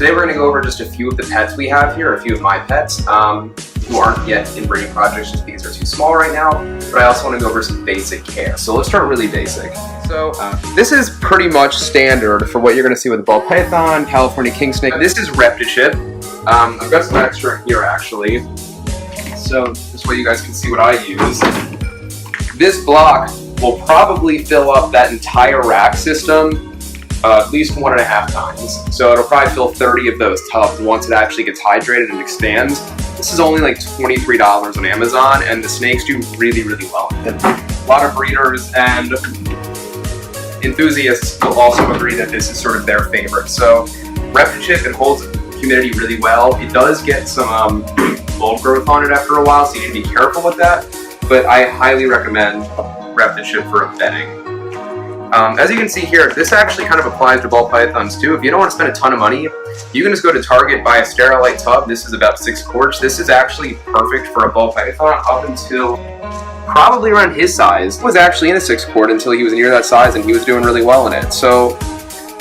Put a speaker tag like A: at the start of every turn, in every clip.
A: Today we're going to go over just a few of the pets we have here, a few of my pets, who aren't yet in breeding projects just because they're too small right now, but I also want to go over some basic care. So let's start really basic. So this is pretty much standard for what you're going to see with the ball python, California king snake. This is Reptichip. I've got some extra here actually, so this way you guys can see what I use. This block will probably fill up that entire rack system at least 1.5 times. So it'll probably fill 30 of those tubs once it actually gets hydrated and expands. This is only like $23 on Amazon, and the snakes do really, really well. A lot of breeders and enthusiasts will also agree that this is sort of their favorite. So Reptichip, it holds humidity really well. It does get some mold growth on it after a while, so you need to be careful with that. But I highly recommend Reptichip for a bedding. As you can see here, this actually kind of applies to ball pythons too. If you don't want to spend a ton of money, you can just go to Target, buy a Sterilite tub. This is about 6 quarts. This is actually perfect for a ball python up until probably around his size. He was actually in a 6 quart until he was near that size, and he was doing really well in it. So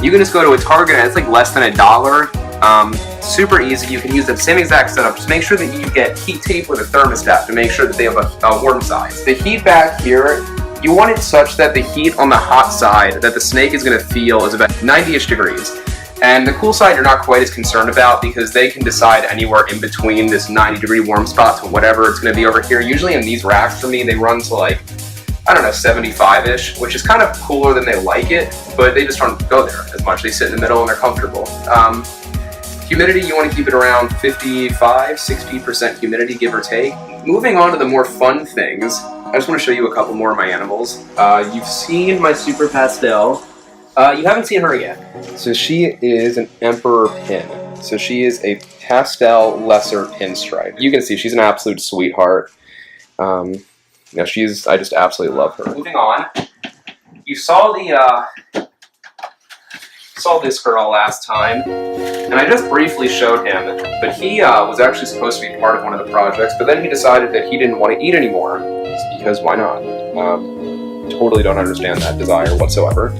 A: you can just go to a Target, and it's like less than $1. Super easy. You can use the same exact setup. Just make sure that you get heat tape with a thermostat to make sure that they have a warm size. The heat back here, you want it such that the heat on the hot side that the snake is going to feel is about 90-ish degrees. And the cool side you're not quite as concerned about because they can decide anywhere in between this 90-degree warm spot to whatever it's going to be over here. Usually in these racks for me, they run to like, I don't know, 75-ish, which is kind of cooler than they like it, but they just don't go there as much. They sit in the middle and they're comfortable. Humidity, you want to keep it around 55, 60% humidity, give or take. Moving on to the more fun things, I just want to show you a couple more of my animals. You've seen my Super Pastel. You haven't seen her yet. So she is an Emperor Pin. So she is a pastel lesser pinstripe. You can see she's an absolute sweetheart. I just absolutely love her. Moving on, you saw this girl last time, and I just briefly showed him, but he was actually supposed to be part of one of the projects, but then he decided that he didn't want to eat anymore, because why not? Totally don't understand that desire whatsoever.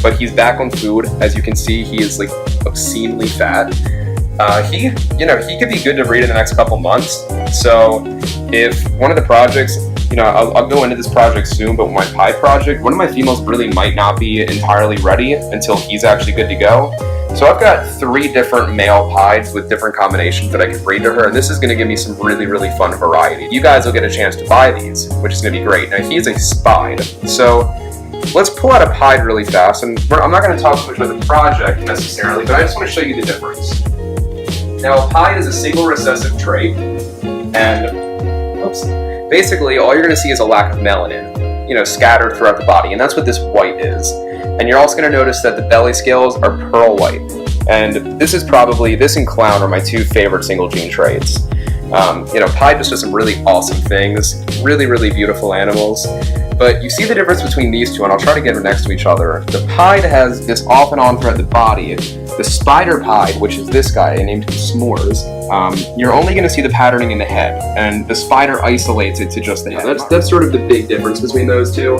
A: But he's back on food. As you can see, he is like obscenely fat. He could be good to breed in the next couple months. So if one of the projects, I'll go into this project soon, but my pie project, one of my females really might not be entirely ready until he's actually good to go. So I've got 3 different male pies with different combinations that I can breed to her, and this is going to give me some really, really fun variety. You guys will get a chance to buy these, which is going to be great. Now, he's a Spide, so let's pull out a Pied really fast, and I'm not going to talk too much about the project necessarily, but I just want to show you the difference. Now, a Pied is a single recessive trait, and basically all you're going to see is a lack of melanin, scattered throughout the body, and that's what this white is. And you're also going to notice that the belly scales are pearl white. And this and Clown are my 2 favorite single gene traits. Pied just does some really awesome things, really, really beautiful animals. But you see the difference between these 2, and I'll try to get them next to each other. The Pied has this off and on throughout the body. The Spider Pied, which is this guy, I named him S'mores, you're only going to see the patterning in the head, and the Spider isolates it to just the head. That's sort of the big difference between those 2.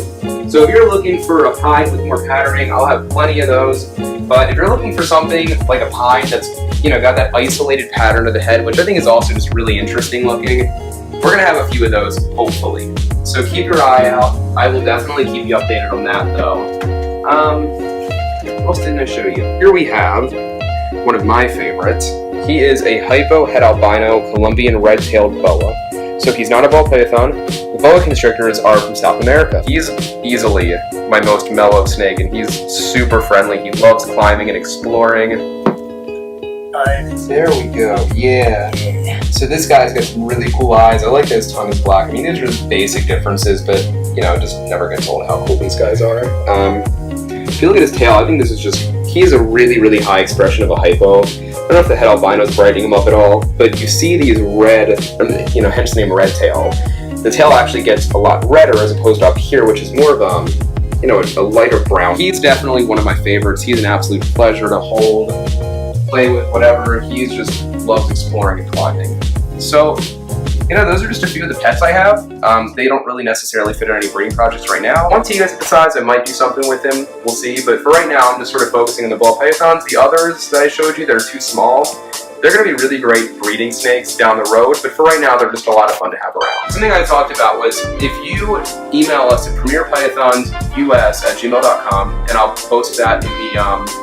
A: So if you're looking for a Pied with more patterning, I'll have plenty of those. But if you're looking for something like a Pied that's, got that isolated pattern of the head, which I think is also just really interesting looking, we're going to have a few of those, hopefully. So keep your eye out. I will definitely keep you updated on that, though. What else didn't I show you? Here we have one of my favorites. He is a hypo het albino Colombian red-tailed boa. So he's not a ball python. The boa constrictors are from South America. He's easily my most mellow snake, and he's super friendly. He loves climbing and exploring. There we go, yeah. So this guy's got some really cool eyes. I like that his tongue is black. I mean, these are just basic differences, but, it just never gets old how cool these guys are. If you look at his tail, I think he is a really, really high expression of a hypo. I don't know if the het albino is brightening him up at all, but you see these red, hence the name red tail. The tail actually gets a lot redder as opposed to up here, which is more of a lighter brown. He's definitely one of my favorites. He's an absolute pleasure to hold, play with, whatever. He just loves exploring and climbing. So those are just a few of the pets I have. They don't really necessarily fit in any breeding projects right now. Once he gets to the size, I might do something with him. We'll see. But for right now, I'm just sort of focusing on the ball pythons. The others that I showed you, they're too small. They're going to be really great breeding snakes down the road, but for right now, they're just a lot of fun to have around. Something I talked about was if you email us at premierpythonsus@gmail.com, and I'll post that in the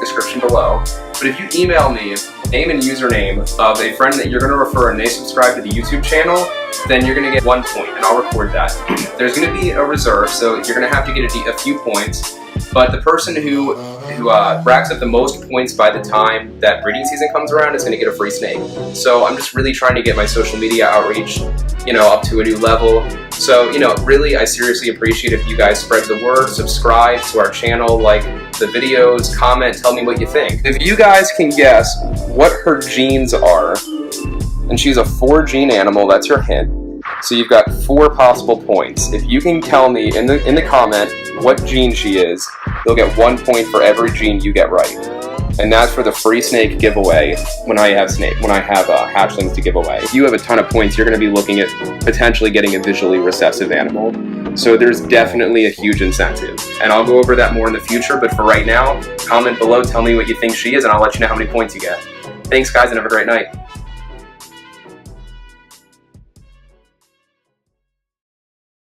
A: description below. But if you email me name and username of a friend that you're going to refer and they subscribe to the YouTube channel, then you're going to get 1 point, and I'll record that. There's going to be a reserve, so you're going to have to get a few points. But the person who racks up the most points by the time that breeding season comes around is going to get a free snake. So I'm just really trying to get my social media outreach, up to a new level. So, really, I seriously appreciate if you guys spread the word, subscribe to our channel, like the videos, comment, tell me what you think. If you guys can guess what her genes are, and she's a 4-gene animal, that's your hint. So you've got 4 possible points. If you can tell me in the comment what gene she is, you'll get 1 point for every gene you get right. And that's for the free snake giveaway when I have hatchlings to give away. If you have a ton of points, you're going to be looking at potentially getting a visually recessive animal. So there's definitely a huge incentive. And I'll go over that more in the future, but for right now, comment below, tell me what you think she is, and I'll let you know how many points you get. Thanks guys, and have a great night.